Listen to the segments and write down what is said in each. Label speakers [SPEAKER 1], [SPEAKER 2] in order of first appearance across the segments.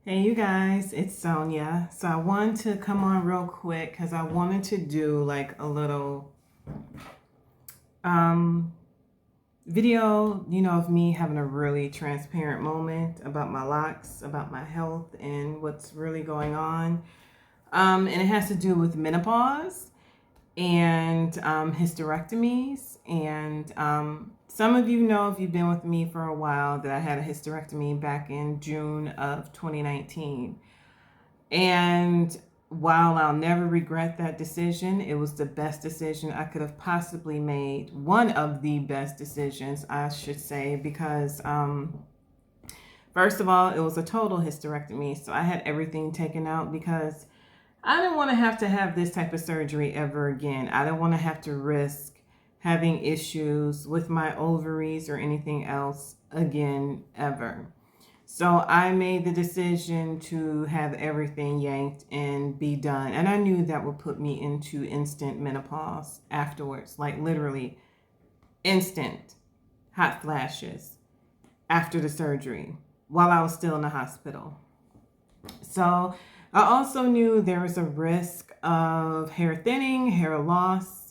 [SPEAKER 1] Hey you guys, it's Sonia. So I wanted to come on real quick because I wanted to do like a little um video, of me having a really transparent moment about my locks, about my health and what's really going on. And it has to do with menopause and hysterectomies. And some of you know, if you've been with me for a while, that I had a hysterectomy back in June of 2019. And while I'll never regret that decision, it was the best decision I could have possibly made. One of the best decisions, I should say, because first of all, it was a total hysterectomy. So I had everything taken out because I didn't want to have this type of surgery ever again. I didn't want to have to risk having issues with my ovaries or anything else again ever. So I made the decision to have everything yanked and be done. And I knew that would put me into instant menopause afterwards, like literally instant hot flashes after the surgery while I was still in the hospital. So I also knew there was a risk of hair thinning, hair loss.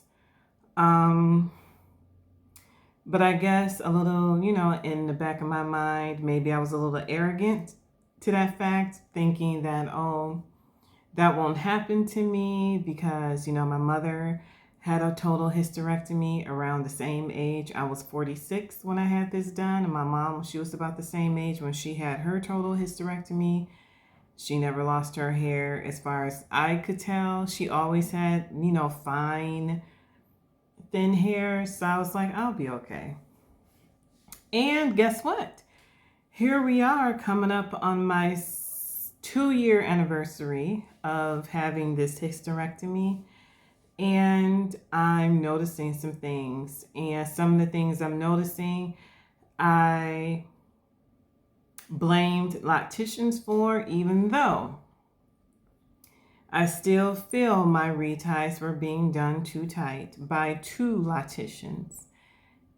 [SPEAKER 1] Um, but I guess a little, in the back of my mind, maybe I was a little arrogant to that fact, thinking that, oh, that won't happen to me because, my mother had a total hysterectomy around the same age. I was 46 when I had this done, and my mom, she was about the same age when she had her total hysterectomy. She never lost her hair as far as I could tell. She always had, fine, thin hair. So I was like, I'll be okay. And guess what? Here we are coming up on my 2-year anniversary of having this hysterectomy. And I'm noticing some things. And some of the things I'm noticing, I blamed locticians for, even though I still feel my reties were being done too tight by 2 locticians.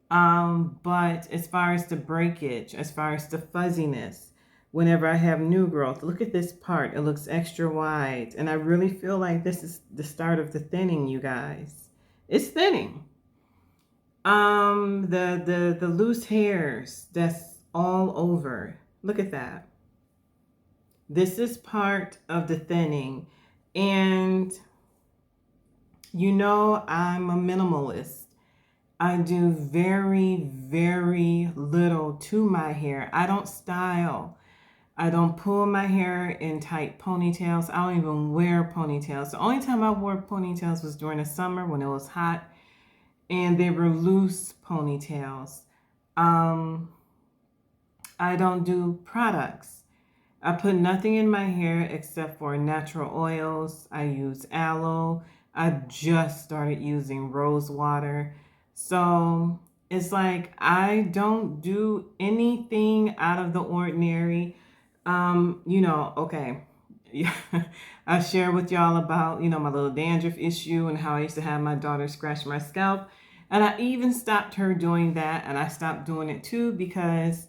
[SPEAKER 1] But as far as the breakage, as far as the fuzziness, whenever I have new growth, look at this part. It looks extra wide. And I really feel like this is the start of the thinning, you guys. It's thinning. The loose hairs that's all over. Look at that. This is part of the thinning. And I'm a minimalist. I do very, very little to my hair. I don't style. I don't pull my hair in tight ponytails. I don't even wear ponytails. The only time I wore ponytails was during the summer when it was hot and they were loose ponytails. I don't do products. I put nothing in my hair except for natural oils. I use aloe. I just started using rose water. So it's like I don't do anything out of the ordinary. Okay. Yeah. I share with y'all about, my little dandruff issue and how I used to have my daughter scratch my scalp. And I even stopped her doing that, and I stopped doing it too because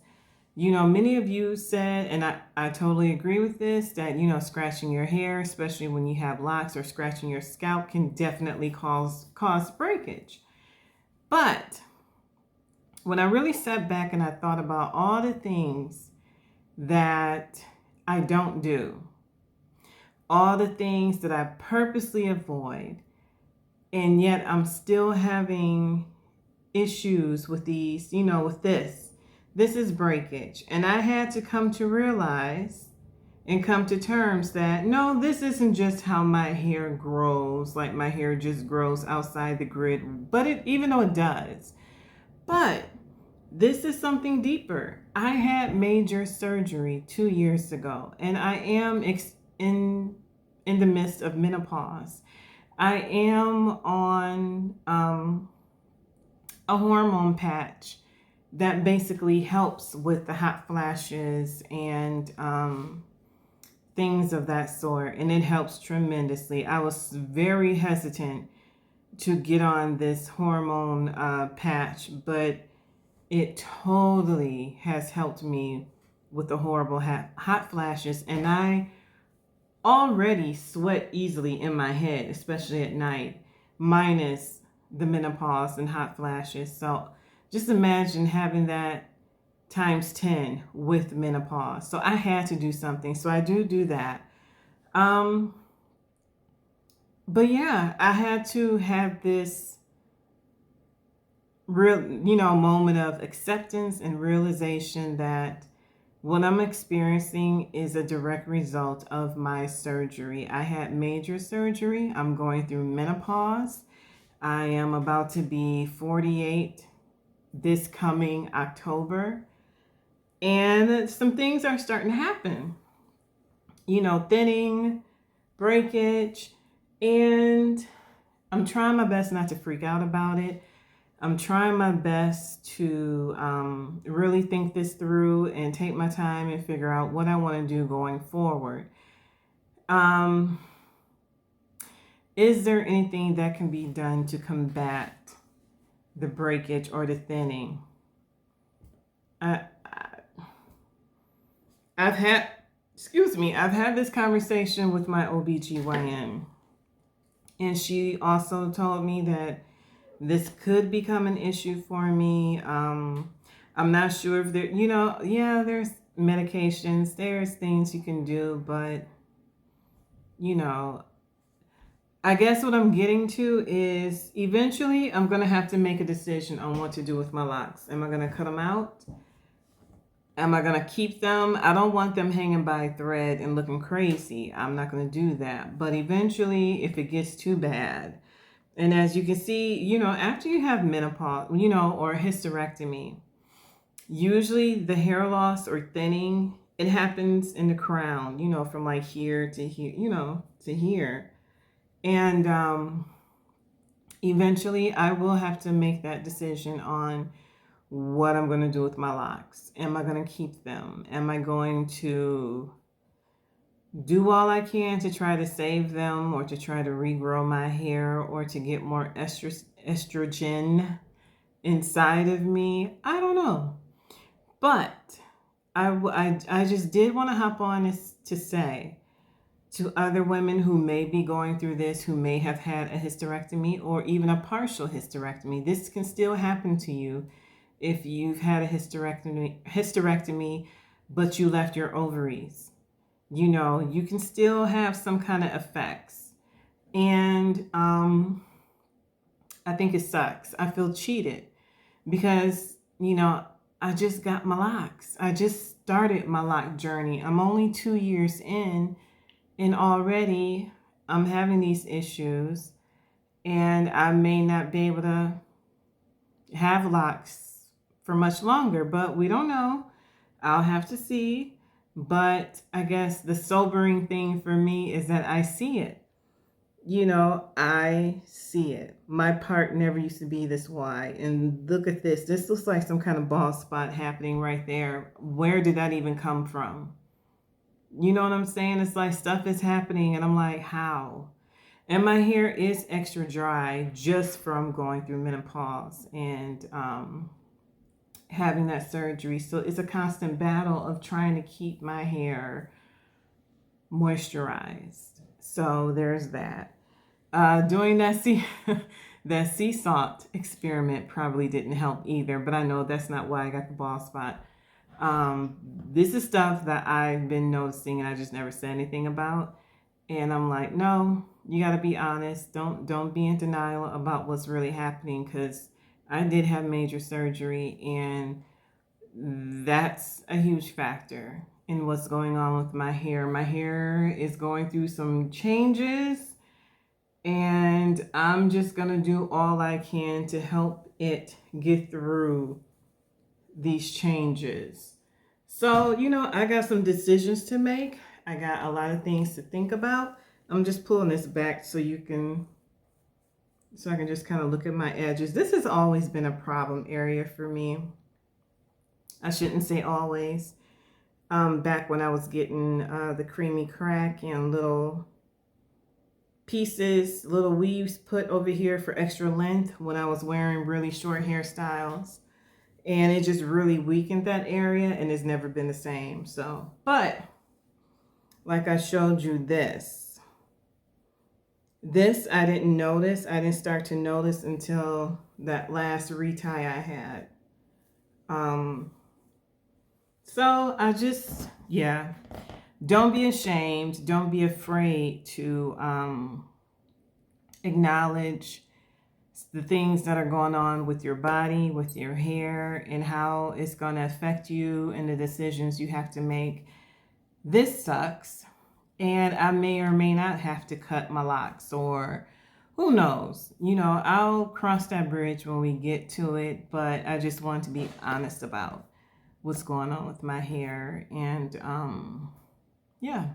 [SPEAKER 1] many of you said, and I totally agree with this, that, scratching your hair, especially when you have locks, or scratching your scalp can definitely cause breakage. But when I really sat back and I thought about all the things that I don't do, all the things that I purposely avoid, and yet I'm still having issues with these, with this. This is breakage. And I had to come to realize and come to terms that no, this isn't just how my hair grows, like my hair just grows outside the grid, but even though it does, but this is something deeper. I had major surgery 2 years ago, and I am in the midst of menopause. I am on a hormone patch that basically helps with the hot flashes and things of that sort, and it helps tremendously. I was very hesitant to get on this hormone patch, but it totally has helped me with the horrible hot flashes, and I already sweat easily in my head, especially at night, minus the menopause and hot flashes. So just imagine having that times 10 with menopause. So I had to do something. So I do that. Um, but yeah, I had to have this real, moment of acceptance and realization that what I'm experiencing is a direct result of my surgery. I had major surgery. I'm going through menopause. I am about to be 48 this coming October. And some things are starting to happen. Thinning, breakage, and I'm trying my best not to freak out about it. I'm trying my best to really think this through and take my time and figure out what I want to do going forward. Um, is there anything that can be done to combat the breakage or the thinning? I, I've had, I've had this conversation with my OBGYN, and she also told me that this could become an issue for me. I'm not sure if there's medications, there's things you can do, but, I guess what I'm getting to is eventually I'm going to have to make a decision on what to do with my locks. Am I going to cut them out? Am I going to keep them? I don't want them hanging by a thread and looking crazy. I'm not going to do that. But eventually, if it gets too bad, and as you can see, after you have menopause, or hysterectomy, usually the hair loss or thinning, it happens in the crown, from like here to here, to here. And eventually I will have to make that decision on what I'm going to do with my locks. Am I going to keep them? Am I going to do all I can to try to save them, or to try to regrow my hair, or to get more estrogen inside of me? I don't know. But I just did want to hop on this to say to other women who may be going through this, who may have had a hysterectomy or even a partial hysterectomy. This can still happen to you if you've had a hysterectomy, but you left your ovaries. You can still have some kind of effects. And I think it sucks. I feel cheated because, I just got my locks. I just started my lock journey. I'm only 2 years in, and already I'm having these issues, and I may not be able to have locks for much longer, but we don't know. I'll have to see. But I guess the sobering thing for me is that I see it. I see it. My part never used to be this wide. And look at this. This looks like some kind of bald spot happening right there. Where did that even come from? You know what I'm saying? It's like stuff is happening, and I'm like, how? And my hair is extra dry just from going through menopause and having that surgery. So it's a constant battle of trying to keep my hair moisturized. So there's that. Doing that that sea salt experiment probably didn't help either, but I know that's not why I got the bald spot. This is stuff that I've been noticing and I just never said anything about. And I'm like, no, you got to be honest. Don't be in denial about what's really happening, because I did have major surgery, and that's a huge factor in what's going on with my hair. My hair is going through some changes, and I'm just going to do all I can to help it get through these changes. So, I got some decisions to make. I got a lot of things to think about. I'm just pulling this back so I can just kind of look at my edges. This has always been a problem area for me. I shouldn't say always. Back when I was getting the creamy crack and little pieces, little weaves put over here for extra length when I was wearing really short hairstyles. and it just really weakened that area, and it's never been the same. So, but like I showed you this I didn't notice. I didn't start to notice until that last retie I had. So I just, yeah, don't be ashamed. Don't be afraid to acknowledge the things that are going on with your body, with your hair, and how it's going to affect you and the decisions you have to make. This sucks, and I may or may not have to cut my locks, or who knows. I'll cross that bridge when we get to it, but I just want to be honest about what's going on with my hair. And yeah,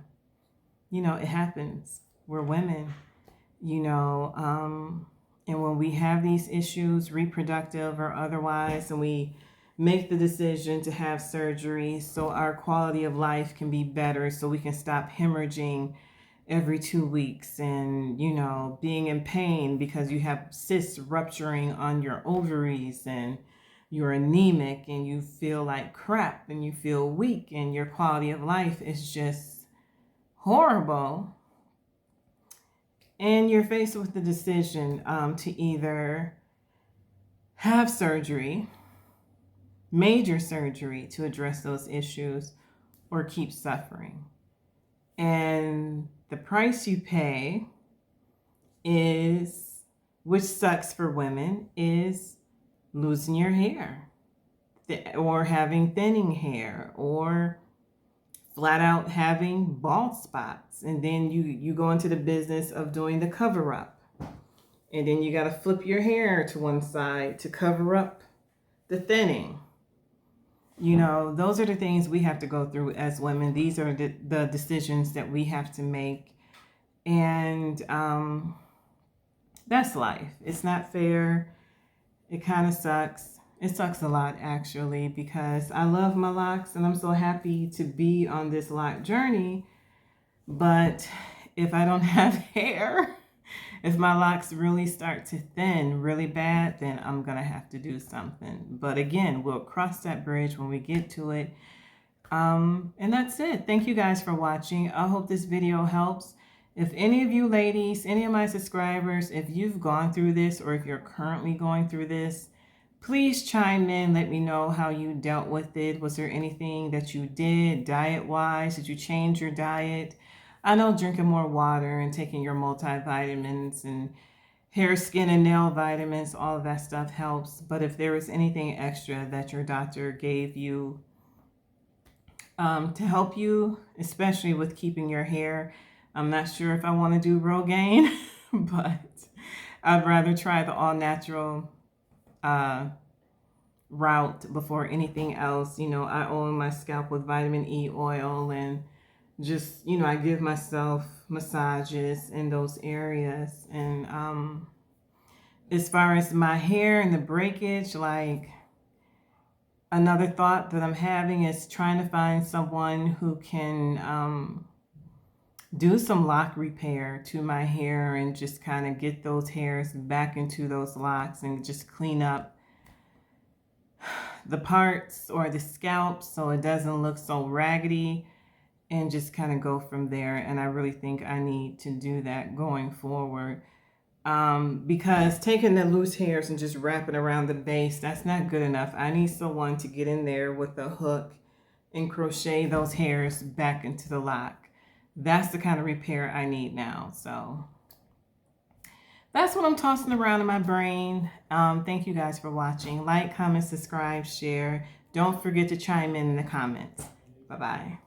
[SPEAKER 1] it happens. We're women, and when we have these issues, reproductive or otherwise, and we make the decision to have surgery so our quality of life can be better, so we can stop hemorrhaging every 2 weeks and, being in pain because you have cysts rupturing on your ovaries and you're anemic and you feel like crap and you feel weak and your quality of life is just horrible. And you're faced with the decision to either have surgery, major surgery to address those issues, or keep suffering. And the price you pay is, which sucks for women, is losing your hair or having thinning hair or flat out having bald spots. And then you go into the business of doing the cover up. And then you got to flip your hair to one side to cover up the thinning. Those are the things we have to go through as women. These are the decisions that we have to make. And that's life. It's not fair. It kind of sucks. It sucks a lot, actually, because I love my locks and I'm so happy to be on this lock journey. But if I don't have hair, if my locks really start to thin really bad, then I'm going to have to do something. But again, we'll cross that bridge when we get to it. And that's it. Thank you guys for watching. I hope this video helps. If any of you ladies, any of my subscribers, if you've gone through this or if you're currently going through this, please chime in. Let me know how you dealt with it. Was there anything that you did diet-wise? Did you change your diet? I know drinking more water and taking your multivitamins and hair, skin, and nail vitamins, all of that stuff helps. But if there was anything extra that your doctor gave you to help you, especially with keeping your hair, I'm not sure if I want to do Rogaine, but I'd rather try the all-natural route before anything else. I oil my scalp with vitamin E oil and just, I give myself massages in those areas. And as far as my hair and the breakage, like, another thought that I'm having is trying to find someone who can do some lock repair to my hair and just kind of get those hairs back into those locks and just clean up the parts or the scalp so it doesn't look so raggedy, and just kind of go from there. And I really think I need to do that going forward, because taking the loose hairs and just wrapping around the base, that's not good enough. I need someone to get in there with a hook and crochet those hairs back into the lock. That's the kind of repair I need now. So that's what I'm tossing around in my brain. Thank you guys for watching. Like, comment, subscribe, share. Don't forget to chime in the comments. Bye-bye.